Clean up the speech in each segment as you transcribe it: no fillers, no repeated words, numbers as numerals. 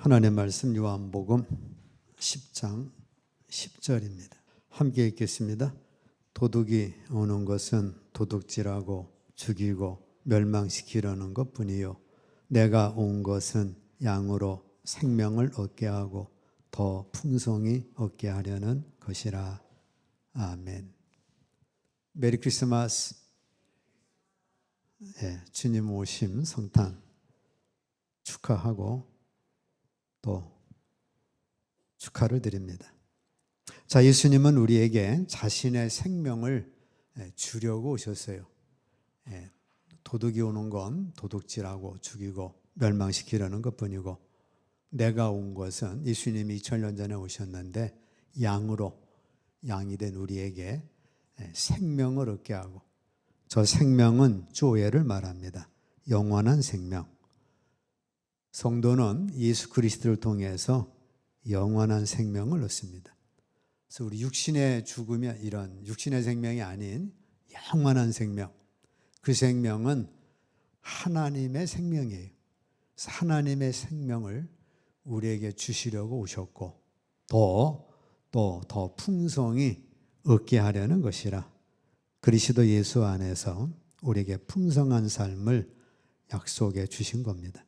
하나님의 말씀 요한복음 10장 10절입니다. 함께 읽겠습니다. 도둑이 오는 것은 도둑질하고 죽이고 멸망시키려는 것뿐이요 내가 온 것은 양으로 생명을 얻게 하고 더 풍성히 얻게 하려는 것이라. 아멘. 메리 크리스마스. 주님 오심 성탄 축하하고 또 축하를 드립니다. 자, 예수님은 우리에게 자신의 생명을 주려고 오셨어요. 도둑이 오는 건 도둑질하고 죽이고 멸망시키려는 것뿐이고 내가 온 것은 예수님이 2000년 전에 오셨는데 양이 된 우리에게 생명을 얻게 하고 저 생명은 조회를 말합니다. 영원한 생명. 성도는 예수 그리스도를 통해서 영원한 생명을 얻습니다. 그래서 우리 육신의 죽음이 이런 육신의 생명이 아닌 영원한 생명. 그 생명은 하나님의 생명이에요. 그래서 하나님의 생명을 우리에게 주시려고 오셨고 또 더 풍성히 얻게 하려는 것이라. 그리스도 예수 안에서 우리에게 풍성한 삶을 약속해 주신 겁니다.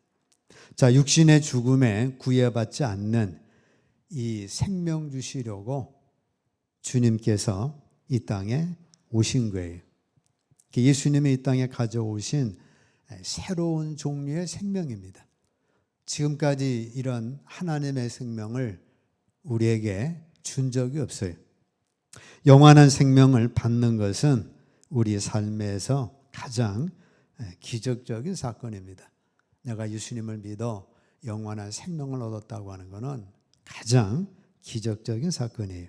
자, 육신의 죽음에 구애받지 않는 이 생명 주시려고 주님께서 이 땅에 오신 거예요. 예수님이 이 땅에 가져오신 새로운 종류의 생명입니다. 지금까지 이런 하나님의 생명을 우리에게 준 적이 없어요. 영원한 생명을 받는 것은 우리 삶에서 가장 기적적인 사건입니다. 내가 예수님을 믿어 영원한 생명을 얻었다고 하는 것은 가장 기적적인 사건이에요.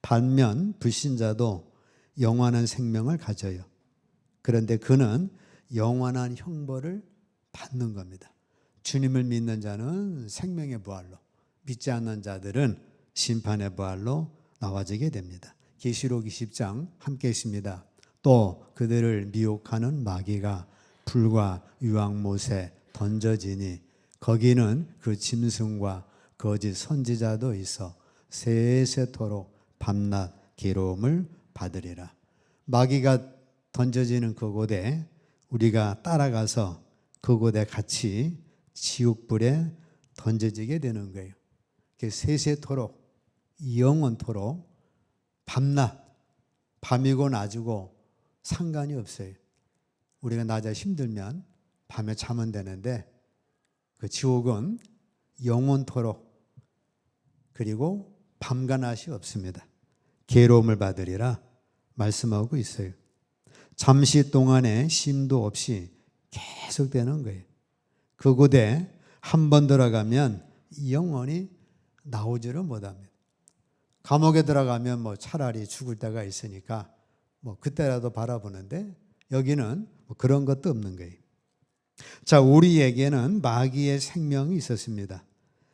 반면 불신자도 영원한 생명을 가져요. 그런데 그는 영원한 형벌을 받는 겁니다. 주님을 믿는 자는 생명의 부활로, 믿지 않는 자들은 심판의 부활로 나와지게 됩니다. 계시록 20장 함께 있습니다. 또 그들을 미혹하는 마귀가 불과 유황못에 던져지니 거기는 그 짐승과 거짓 선지자도 있어 세세토록 밤낮 괴로움을 받으리라. 마귀가 던져지는 그곳에 우리가 따라가서 그곳에 같이 지옥불에 던져지게 되는 거예요. 세세토록 영원토록 밤낮 밤이고 낮이고 상관이 없어요. 우리가 낮에 힘들면 밤에 자면 되는데 그 지옥은 영원토록 그리고 밤과 낮이 없습니다. 괴로움을 받으리라 말씀하고 있어요. 잠시 동안의 쉼도 없이 계속되는 거예요. 그곳에 한 번 들어가면 영원히 나오지를 못합니다. 감옥에 들어가면 차라리 죽을 때가 있으니까 그때라도 바라보는데 여기는 그런 것도 없는 거예요. 자, 우리에게는 마귀의 생명이 있었습니다.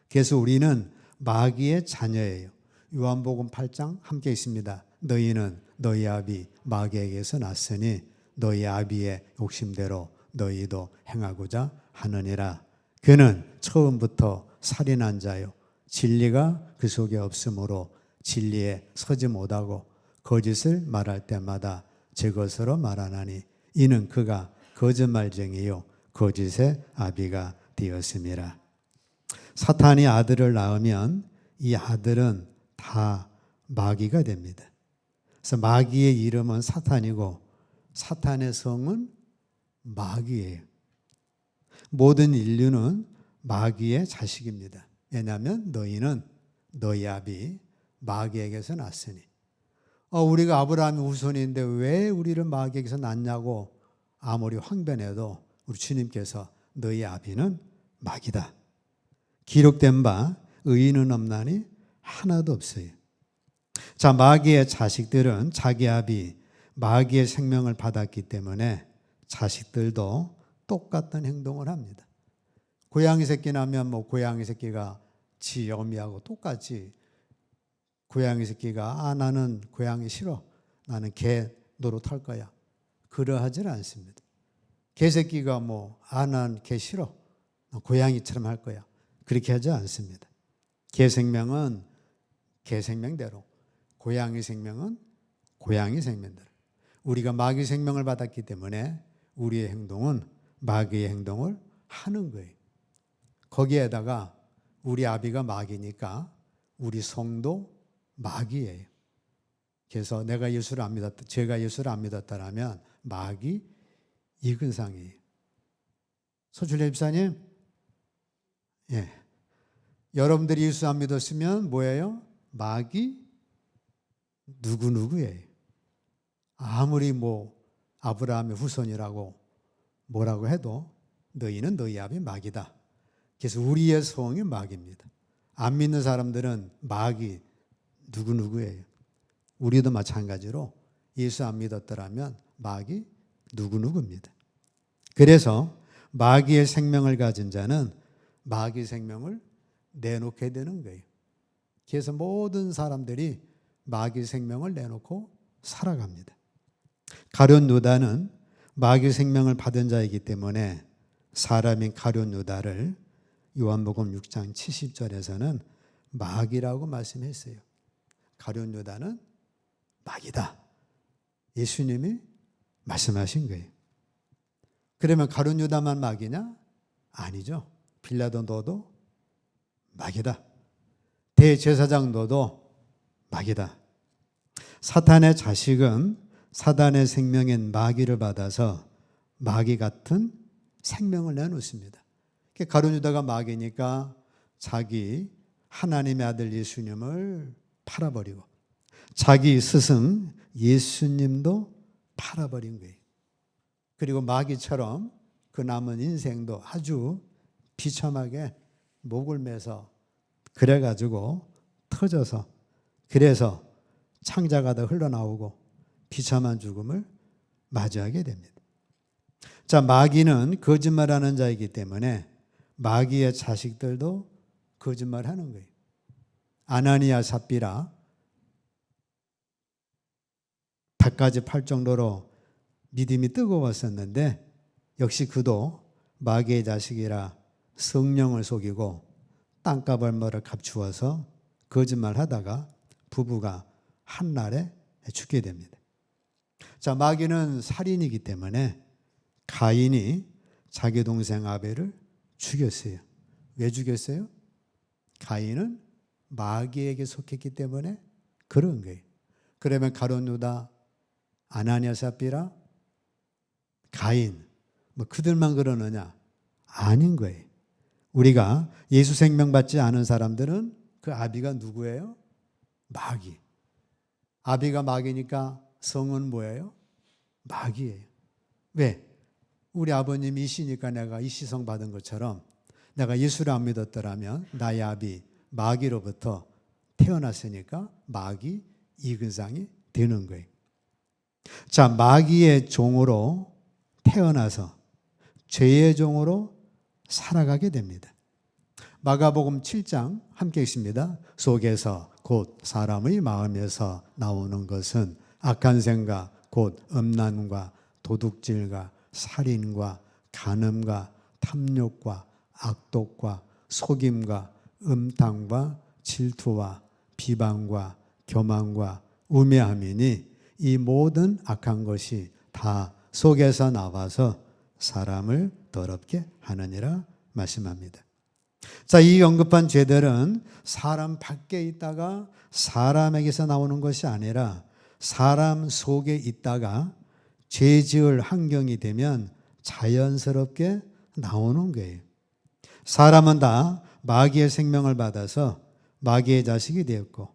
그래서 우리는 마귀의 자녀예요. 요한복음 8장 함께 있습니다. 너희는 너희 아비 마귀에게서 났으니 너희 아비의 욕심대로 너희도 행하고자 하느니라. 그는 처음부터 살인한 자요 진리가 그 속에 없으므로 진리에 서지 못하고 거짓을 말할 때마다 제 것으로 말하나니 이는 그가 거짓말쟁이요 거짓의 아비가 되었음이라. 사탄이 아들을 낳으면 이 아들은 다 마귀가 됩니다. 그래서 마귀의 이름은 사탄이고 사탄의 성은 마귀예요. 모든 인류는 마귀의 자식입니다. 왜냐하면 너희는 너희 아비 마귀에게서 났으니. 우리가 아브라함의 후손인데 왜 우리를 마귀에게서 낳냐고 아무리 황변해도 우리 주님께서 너희 아비는 마귀다. 기록된 바 의인은 없나니 하나도 없어요. 자, 마귀의 자식들은 자기 아비 마귀의 생명을 받았기 때문에 자식들도 똑같은 행동을 합니다. 고양이 새끼 나면 고양이 새끼가 지 어미하고 똑같이 고양이 새끼가 나는 고양이 싫어. 나는 개 노릇할 거야. 그러하지는 않습니다. 개 새끼가 난 개 싫어. 고양이처럼 할 거야. 그렇게 하지 않습니다. 개 생명은 개 생명대로, 고양이 생명은 고양이 생명대로. 우리가 마귀 생명을 받았기 때문에 우리의 행동은 마귀의 행동을 하는 거예요. 거기에다가 우리 아비가 마귀니까 우리 성도 마귀예요. 그래서 제가 예수를 안 믿었다라면 마귀 이근상이에요. 소출래 집사님, 예, 여러분들이 예수 안 믿었으면 뭐예요? 마귀 누구누구예요. 아무리 아브라함의 후손이라고 뭐라고 해도 너희는 너희 아비 마귀다. 그래서 우리의 성이 마귀입니다. 안 믿는 사람들은 마귀 누구누구예요. 우리도 마찬가지로 예수 안 믿었더라면 마귀 누구누구입니다. 그래서 마귀의 생명을 가진 자는 마귀 생명을 내놓게 되는 거예요. 그래서 모든 사람들이 마귀 생명을 내놓고 살아갑니다. 가룟 유다는 마귀 생명을 받은 자이기 때문에 사람인 가룟 유다를 요한복음 6장 70절에서는 마귀라고 말씀했어요. 가룟 유다는 마귀다. 예수님이 말씀하신 거예요. 그러면 가룟 유다만 마귀냐? 아니죠. 빌라도 너도 마귀다. 대제사장 너도 마귀다. 사탄의 자식은 사단의 생명인 마귀를 받아서 마귀 같은 생명을 내놓습니다. 가룟 유다가 마귀니까 자기 하나님의 아들 예수님을 팔아버리고 자기 스승 예수님도 팔아버린 거예요. 그리고 마귀처럼 그 남은 인생도 아주 비참하게 목을 매서 그래가지고 터져서 그래서 창자가 더 흘러나오고 비참한 죽음을 맞이하게 됩니다. 자, 마귀는 거짓말하는 자이기 때문에 마귀의 자식들도 거짓말하는 거예요. 아나니아 삽비라 백가지 팔 정도로 믿음이 뜨거웠었는데 역시 그도 마귀의 자식이라 성령을 속이고 땅값 얼마를 값주어서 거짓말하다가 부부가 한날에 죽게 됩니다. 자, 마귀는 살인이기 때문에 가인이 자기 동생 아벨을 죽였어요. 왜 죽였어요? 가인은 마귀에게 속했기 때문에 그런 거예요. 그러면 가룟 유다, 아나니아 삽비라, 가인 그들만 그러느냐? 아닌 거예요. 우리가 예수 생명 받지 않은 사람들은 그 아비가 누구예요? 마귀. 아비가 마귀니까 성은 뭐예요? 마귀예요. 왜? 우리 아버님이 이시니까 내가 이시성 받은 것처럼 내가 예수를 안 믿었더라면 나의 아비 마귀로부터 태어났으니까 마귀 이근상이 되는 거예요. 자, 마귀의 종으로 태어나서 죄의 종으로 살아가게 됩니다. 마가복음 7장 함께 있습니다. 속에서 곧 사람의 마음에서 나오는 것은 악한 생각, 곧 음란과 도둑질과 살인과 간음과 탐욕과 악독과 속임과 음탕과 질투와 비방과 교만과 우매함이니 이 모든 악한 것이 다 속에서 나와서 사람을 더럽게 하느니라 말씀합니다. 자, 이 언급한 죄들은 사람 밖에 있다가 사람에게서 나오는 것이 아니라 사람 속에 있다가 죄 지을 환경이 되면 자연스럽게 나오는 거예요. 사람은 다 마귀의 생명을 받아서 마귀의 자식이 되었고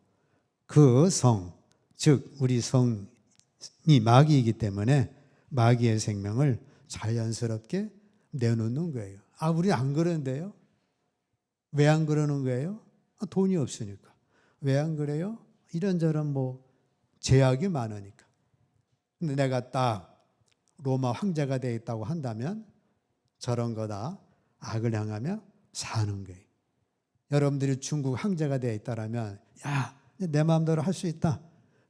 그 성, 즉 우리 성이 마귀이기 때문에 마귀의 생명을 자연스럽게 내놓는 거예요. 아, 우리 안 그러는데요? 왜 안 그러는 거예요? 돈이 없으니까. 왜 안 그래요? 이런저런 제약이 많으니까. 근데 내가 딱 로마 황제가 되어 있다고 한다면 저런 거다 악을 향하며 사는 거예요. 여러분들이 중국 황제가 되어 있다라면 야, 내 마음대로 할 수 있다.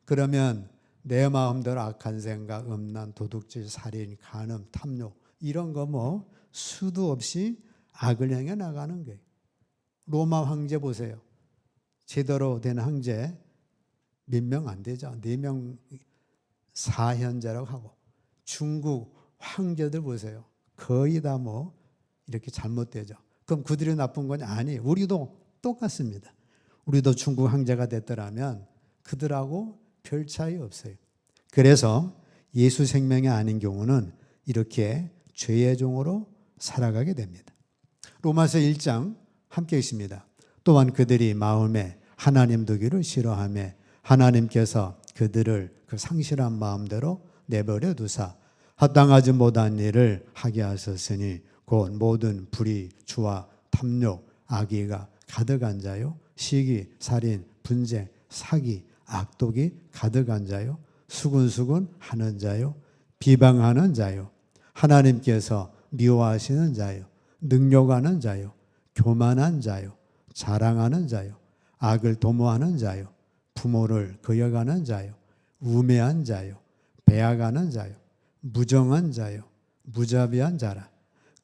그러면 내 마음대로 악한 생각, 음란, 도둑질, 살인, 간음, 탐욕 이런 거 수도 없이 악을 향해 나가는 거예요. 로마 황제 보세요. 제대로 된 황제 몇 명 안 되죠. 4명 사현제라고 하고, 중국 황제들 보세요. 거의 다 뭐 이렇게 잘못되죠. 그럼 그들이 나쁜 건 아니에요. 우리도 똑같습니다. 우리도 중국 황제가 됐더라면 그들하고 별 차이 없어요. 그래서 예수 생명이 아닌 경우는 이렇게 죄의 종으로 살아가게 됩니다. 로마서 1장 함께 있습니다. 또한 그들이 마음에 하나님 두기를 싫어하며 하나님께서 그들을 그 상실한 마음대로 내버려 두사 합당하지 못한 일을 하게 하셨으니 곧 모든 불의, 주와 탐욕, 악의가 가득한 자요 시기, 살인, 분쟁, 사기, 악독이 가득한 자요 수군수군 하는 자요 비방하는 자요 하나님께서 미워하시는 자요 능욕하는 자요 교만한 자요 자랑하는 자요 악을 도모하는 자요 부모를 거역하는 자요 우매한 자요 배약하는 자요 무정한 자요 무자비한 자라.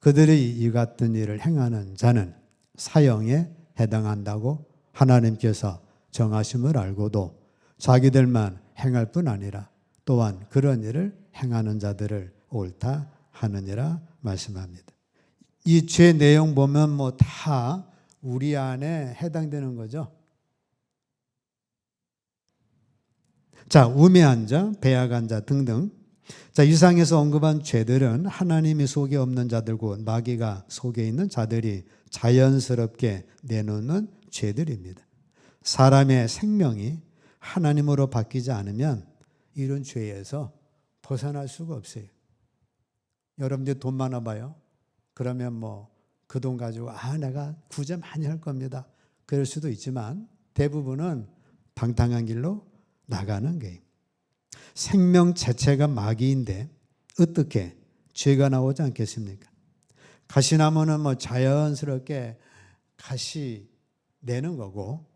그들이 이 같은 일을 행하는 자는 사형에 해당한다고 하나님께서 정하심을 알고도 자기들만 행할 뿐 아니라 또한 그런 일을 행하는 자들을 옳다 하느니라 말씀합니다. 이 죄 내용 보면 뭐 다 우리 안에 해당되는 거죠. 자, 우매한 자, 배약한 자 등등. 자, 이상에서 언급한 죄들은 하나님이 속에 없는 자들고 마귀가 속에 있는 자들이 자연스럽게 내놓는 죄들입니다. 사람의 생명이 하나님으로 바뀌지 않으면 이런 죄에서 벗어날 수가 없어요. 여러분들 돈 많아 봐요. 그러면 뭐 그 돈 가지고 내가 구제 많이 할 겁니다. 그럴 수도 있지만 대부분은 방탕한 길로 나가는 거예요. 생명 자체가 마귀인데 어떻게 죄가 나오지 않겠습니까? 가시나무는 뭐 자연스럽게 가시 내는 거고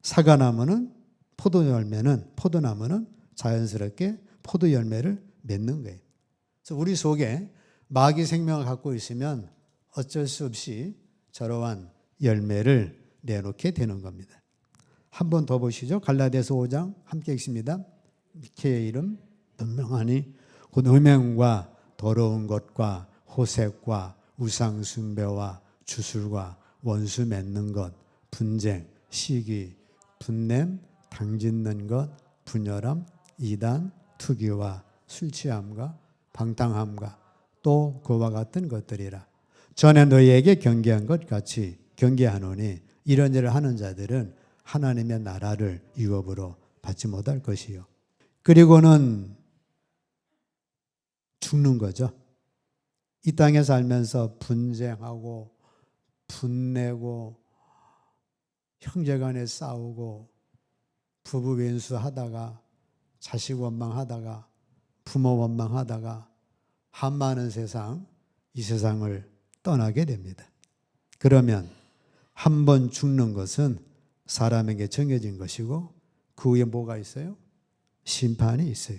사과나무는 포도나무는 자연스럽게 포도 열매를 맺는 거예요. 그래서 우리 속에 마귀 생명을 갖고 있으면 어쩔 수 없이 저러한 열매를 내놓게 되는 겁니다. 한 번 더 보시죠. 갈라디아서 5장 함께 읽습니다. 미케의 이름 분명하니 곧 음행과 더러운 것과 호색과 우상 숭배와 주술과 원수 맺는 것, 분쟁, 시기, 분냄, 당짓는 것, 분열함, 이단, 투기와 술 취함과 방탕함과 또 그와 같은 것들이라. 전에 너희에게 경계한 것 같이 경계하노니 이런 일을 하는 자들은 하나님의 나라를 유업으로 받지 못할 것이요. 그리고는 죽는 거죠. 이 땅에 살면서 분쟁하고 분내고 형제간에 싸우고 부부 왼수하다가 자식 원망하다가 부모 원망하다가 한 많은 세상, 이 세상을 떠나게 됩니다. 그러면 한 번 죽는 것은 사람에게 정해진 것이고 그 후에 뭐가 있어요? 심판이 있어요.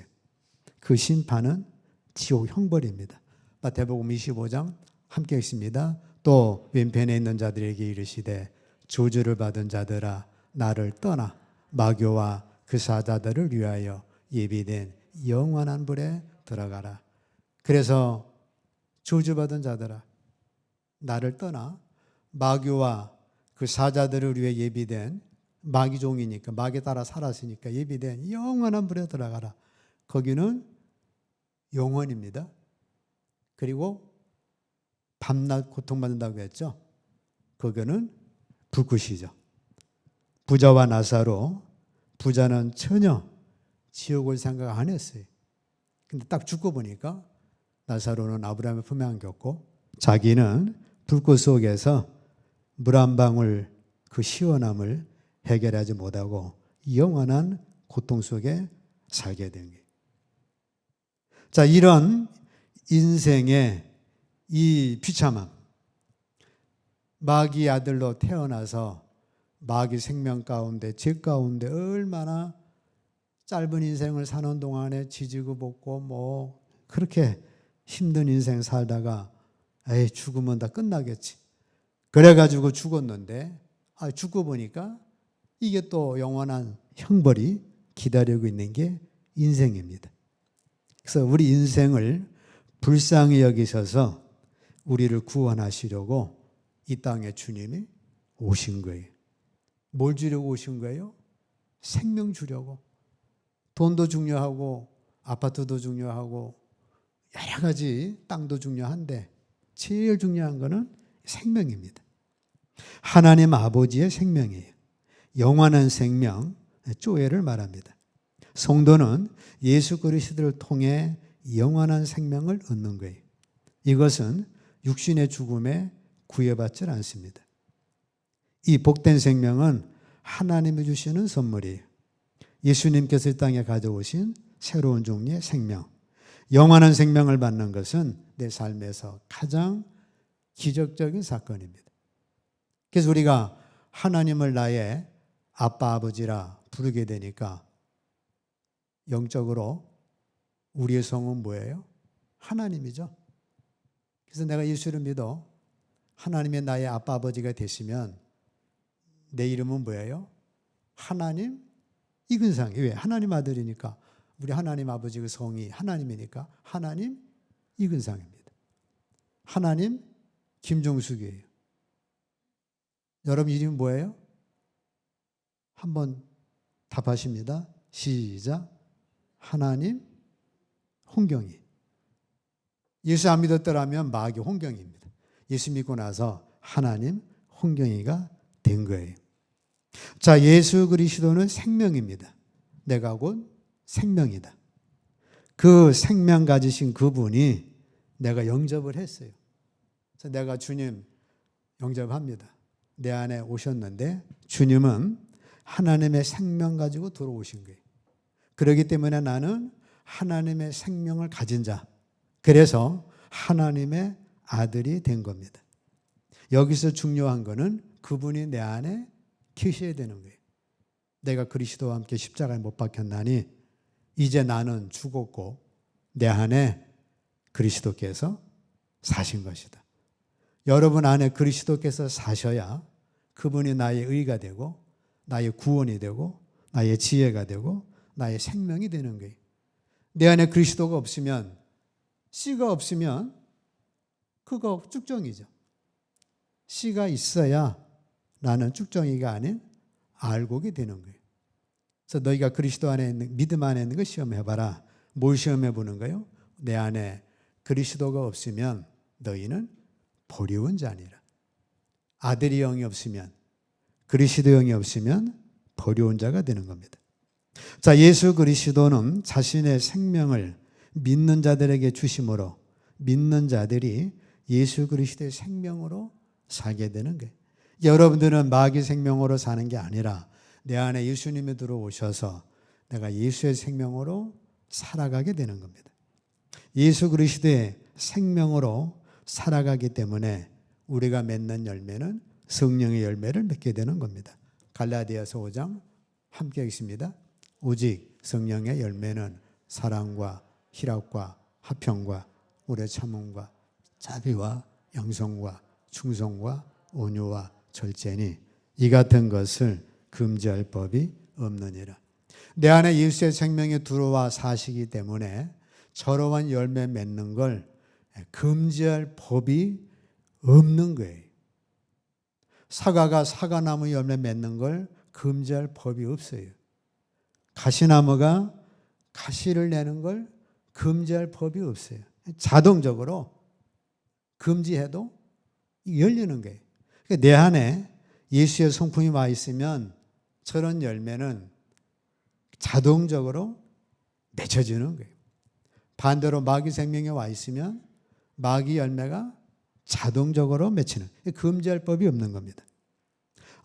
그 심판은 지옥 형벌입니다. 마태복음 25장 함께 읽습니다. 또 왼편에 있는 자들에게 이르시되 저주를 받은 자들아 나를 떠나 마귀와 그 사자들을 위하여 예비된 영원한 불에 들어가라. 그래서 저주받은 자들아 나를 떠나 마귀와 그 사자들을 위해 예비된 마귀종이니까 마귀 따라 살았으니까 예비된 영원한 불에 들어가라. 거기는 영원입니다. 그리고 밤낮 고통받는다고 했죠. 거기는 불꽃이죠. 부자와 나사로 부자는 전혀 지옥을 생각 안 했어요. 근데 딱 죽고 보니까 나사로는 아브라함의 품에 안겼고 자기는 불꽃 속에서 물 한 방울 그 시원함을 해결하지 못하고 영원한 고통 속에 살게 된 거예요. 자, 이런 인생의 이 비참함, 마귀 아들로 태어나서 마귀 생명 가운데, 죄 가운데 얼마나 짧은 인생을 사는 동안에 지지고 볶고 뭐 그렇게 힘든 인생 살다가 에이 죽으면 다 끝나겠지. 그래가지고 죽었는데 죽고 보니까 이게 또 영원한 형벌이 기다리고 있는 게 인생입니다. 그래서 우리 인생을 불쌍히 여기셔서 우리를 구원하시려고 이 땅에 주님이 오신 거예요. 뭘 주려고 오신 거예요? 생명 주려고. 돈도 중요하고 아파트도 중요하고 여러 가지 땅도 중요한데 제일 중요한 거는 생명입니다. 하나님 아버지의 생명이에요. 영원한 생명, 조회를 말합니다. 성도는 예수 그리스도를 통해 영원한 생명을 얻는 거예요. 이것은 육신의 죽음에 구애받지 않습니다. 이 복된 생명은 하나님이 주시는 선물이에요. 예수님께서 이 땅에 가져오신 새로운 종류의 생명, 영원한 생명을 받는 것은 내 삶에서 가장 기적적인 사건입니다. 그래서 우리가 하나님을 나의 아빠, 아버지라 부르게 되니까 영적으로 우리의 성은 뭐예요? 하나님이죠. 그래서 내가 예수를 믿어 하나님의 나의 아빠, 아버지가 되시면 내 이름은 뭐예요? 하나님 이근상이. 왜? 하나님 아들이니까. 우리 하나님 아버지 그 성이 하나님이니까 하나님 이근상입니다. 하나님 김종숙이에요. 여러분 이름이 뭐예요? 한번 답하십니다. 시작. 하나님 홍경이. 예수 안 믿었더라면 마귀 홍경입니다. 예수 믿고 나서 하나님 홍경이가 된 거예요. 자, 예수 그리스도는 생명입니다. 내가 곧 생명이다. 그 생명 가지신 그분이 내가 영접을 했어요. 그래서 내가 주님 영접합니다. 내 안에 오셨는데 주님은 하나님의 생명 가지고 들어오신 거예요. 그렇기 때문에 나는 하나님의 생명을 가진 자, 그래서 하나님의 아들이 된 겁니다. 여기서 중요한 거는 그분이 내 안에 계셔야 되는 거예요. 내가 그리스도와 함께 십자가에 못 박혔나니 이제 나는 죽었고 내 안에 그리스도께서 사신 것이다. 여러분 안에 그리스도께서 사셔야 그분이 나의 의가 되고 나의 구원이 되고 나의 지혜가 되고 나의 생명이 되는 거예요. 내 안에 그리스도가 없으면, 씨가 없으면 그거 쭉정이죠. 씨가 있어야 나는 쭉정이가 아닌 알곡이 되는 거예요. 그래서 너희가 그리스도 안에 있는, 믿음 안에 있는 거 시험해봐라. 뭘 시험해보는 거예요? 내 안에 그리스도가 없으면 너희는 버리운 자니라. 아들이 영이 없으면, 그리스도 영이 없으면 버리운 자가 되는 겁니다. 자, 예수 그리스도는 자신의 생명을 믿는 자들에게 주심으로 믿는 자들이 예수 그리스도의 생명으로 살게 되는 거예요. 여러분들은 마귀 생명으로 사는 게 아니라 내 안에 예수님이 들어오셔서 내가 예수의 생명으로 살아가게 되는 겁니다. 예수 그리스도의 생명으로 살아가기 때문에 우리가 맺는 열매는 성령의 열매를 맺게 되는 겁니다. 갈라디아서 5장 함께 읽습니다. 오직 성령의 열매는 사랑과 희락과 화평과 오래 참음과 자비와 양성과 충성과 온유와 절제니 이 같은 것을 금지할 법이 없느니라. 내 안에 예수의 생명이 들어와 사시기 때문에 저러한 열매 맺는 걸 금지할 법이 없는 거예요. 사과가 사과나무 열매 맺는 걸 금지할 법이 없어요. 가시나무가 가시를 내는 걸 금지할 법이 없어요. 자동적으로 금지해도 열리는 거예요. 그러니까 내 안에 예수의 성품이 와 있으면 저런 열매는 자동적으로 맺혀지는 거예요. 반대로 마귀 생명에 와 있으면 마귀 열매가 자동적으로 맺히는, 금지할 법이 없는 겁니다.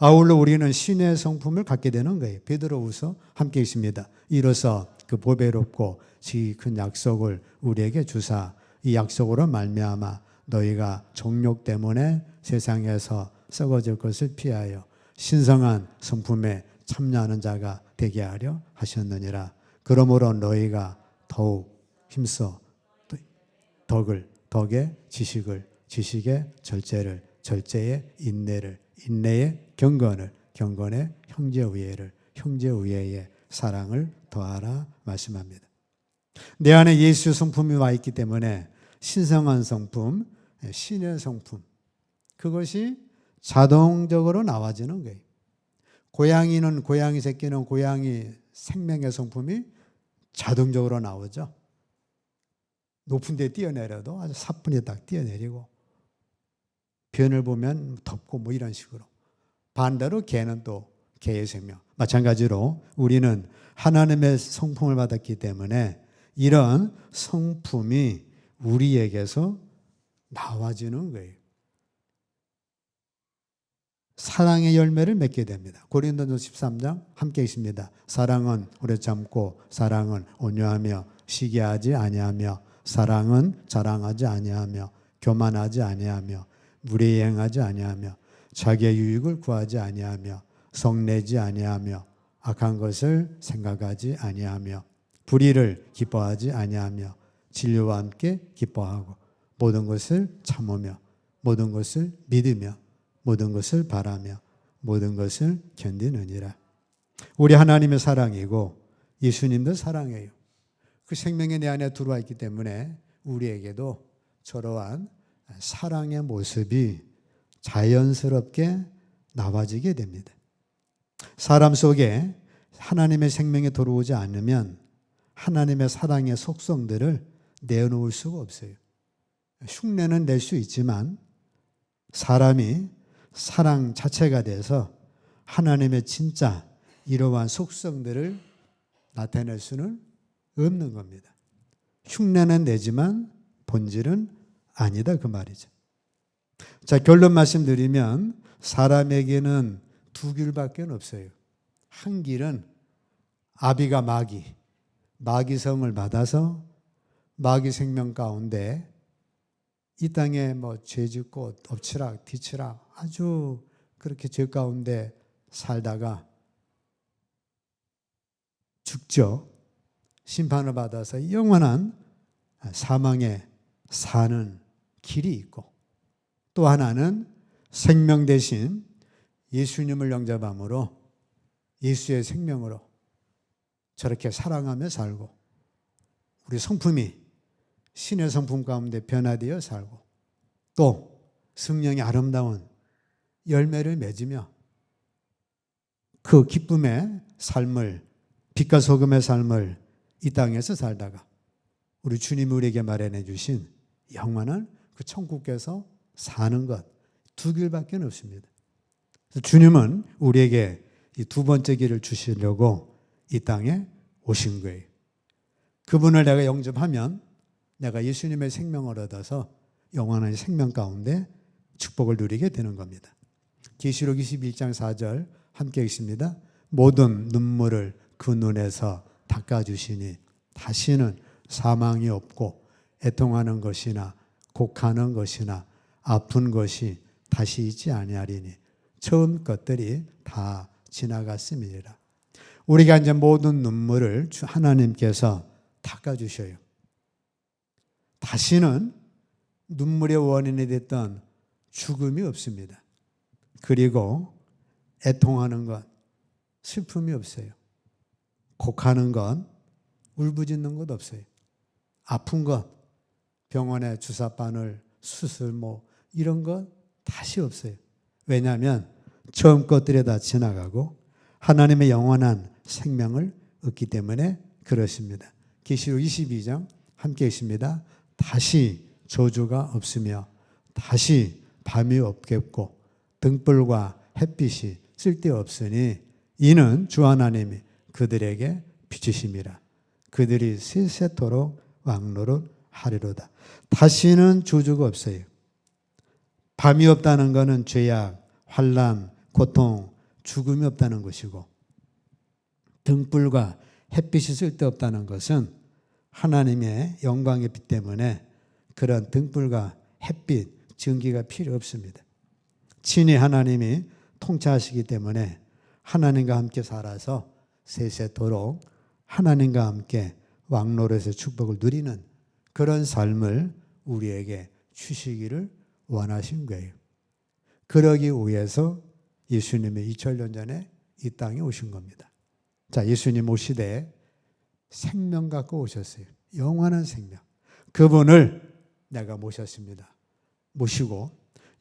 아울러 우리는 신의 성품을 갖게 되는 거예요. 베드로후서 함께 있습니다. 이로써 그 보배롭고 지극히 큰 약속을 우리에게 주사 이 약속으로 말미암아 너희가 정욕 때문에 세상에서 썩어질 것을 피하여 신성한 성품에 참여하는 자가 되게 하려 하셨느니라. 그러므로 너희가 더욱 힘써 덕에 지식을, 지식에 절제를, 절제에 인내를, 인내에 경건을, 경건에 형제의애를, 형제의애에 사랑을 더하라 말씀합니다. 내 안에 예수 성품이 와 있기 때문에 신성한 성품, 신의 성품, 그것이 자동적으로 나와지는 거예요. 고양이는, 고양이 새끼는 고양이 생명의 성품이 자동적으로 나오죠. 높은 데 뛰어내려도 아주 사뿐히 딱 뛰어내리고, 변을 보면 덮고 뭐 이런 식으로. 반대로 개는 또 개의 생명. 마찬가지로 우리는 하나님의 성품을 받았기 때문에 이런 성품이 우리에게서 나와지는 거예요. 사랑의 열매를 맺게 됩니다. 고린도전서 13장 함께 있습니다. 사랑은 오래 참고, 사랑은 온유하며, 시기하지 아니하며, 사랑은 자랑하지 아니하며, 교만하지 아니하며, 무례행하지 아니하며, 자기의 유익을 구하지 아니하며, 성내지 아니하며, 악한 것을 생각하지 아니하며, 불의를 기뻐하지 아니하며, 진리와 함께 기뻐하고, 모든 것을 참으며, 모든 것을 믿으며, 모든 것을 바라며, 모든 것을 견디느니라. 우리 하나님의 사랑이고 예수님도 사랑해요. 그 생명이 내 안에 들어와 있기 때문에 우리에게도 저러한 사랑의 모습이 자연스럽게 나와지게 됩니다. 사람 속에 하나님의 생명이 들어오지 않으면 하나님의 사랑의 속성들을 내놓을 수가 없어요. 흉내는 낼 수 있지만 사람이 사랑 자체가 돼서 하나님의 진짜 이러한 속성들을 나타낼 수는 없는 겁니다. 흉내는 내지만 본질은 아니다 그 말이죠. 자, 결론 말씀드리면 사람에게는 두 길밖에 없어요. 한 길은 아비가 마귀성을 받아서 마귀 생명 가운데 이 땅에 뭐 죄짓고 엎치락 뒤치락 아주 그렇게 죄 가운데 살다가 죽죠. 심판을 받아서 영원한 사망에 사는 길이 있고, 또 하나는 생명 대신 예수님을 영접함으로 예수의 생명으로 저렇게 사랑하며 살고 우리 성품이 신의 성품 가운데 변화되어 살고 또 성령의 아름다운 열매를 맺으며 그 기쁨의 삶을, 빛과 소금의 삶을 이 땅에서 살다가 우리 주님이 우리에게 마련해 주신 영원한 그 천국에서 사는 것, 두 길밖에 없습니다. 주님은 우리에게 이 두 번째 길을 주시려고 이 땅에 오신 거예요. 그분을 내가 영접하면 내가 예수님의 생명을 얻어서 영원한 생명 가운데 축복을 누리게 되는 겁니다. 계시록 21장 4절 함께 있습니다. 모든 눈물을 그 눈에서 닦아주시니 다시는 사망이 없고 애통하는 것이나 곡하는 것이나 아픈 것이 다시 있지 아니하리니 처음 것들이 다 지나갔음이니라. 우리가 이제 모든 눈물을 하나님께서 닦아주셔요. 다시는 눈물의 원인이 됐던 죽음이 없습니다. 그리고 애통하는 것, 슬픔이 없어요. 곡하는 것, 울부짖는 것 없어요. 아픈 것, 병원에 주사바늘, 수술 이런 것 다시 없어요. 왜냐하면 처음 것들이 다 지나가고 하나님의 영원한 생명을 얻기 때문에 그렇습니다. 계시록 22장 함께 있습니다. 다시 저주가 없으며 다시 밤이 없겠고 등불과 햇빛이 쓸데없으니 이는 주 하나님이 그들에게 비추심이라. 그들이 세세토록 왕노릇 하리로다. 다시는 저주가 없어요. 밤이 없다는 것은 죄악, 환난, 고통, 죽음이 없다는 것이고 등불과 햇빛이 쓸데없다는 것은 하나님의 영광의 빛 때문에 그런 등불과 햇빛, 전기가 필요 없습니다. 친히 하나님이 통치하시기 때문에 하나님과 함께 살아서 세세토록 하나님과 함께 왕노릇의 축복을 누리는 그런 삶을 우리에게 주시기를 원하신 거예요. 그러기 위해서 예수님이 2000년 전에 이 땅에 오신 겁니다. 자, 예수님 오시되 생명 갖고 오셨어요. 영원한 생명. 그분을 내가 모셨습니다. 모시고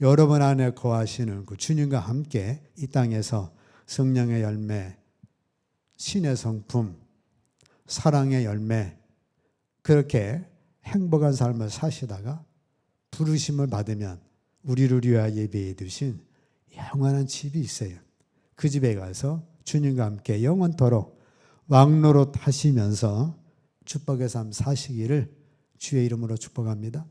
여러분 안에 거하시는 그 주님과 함께 이 땅에서 성령의 열매, 신의 성품, 사랑의 열매, 그렇게 행복한 삶을 사시다가 부르심을 받으면 우리를 위하여 예배해 두신 영원한 집이 있어요. 그 집에 가서 주님과 함께 영원토록 왕노릇 하시면서 축복의 삶 사시기를 주의 이름으로 축복합니다.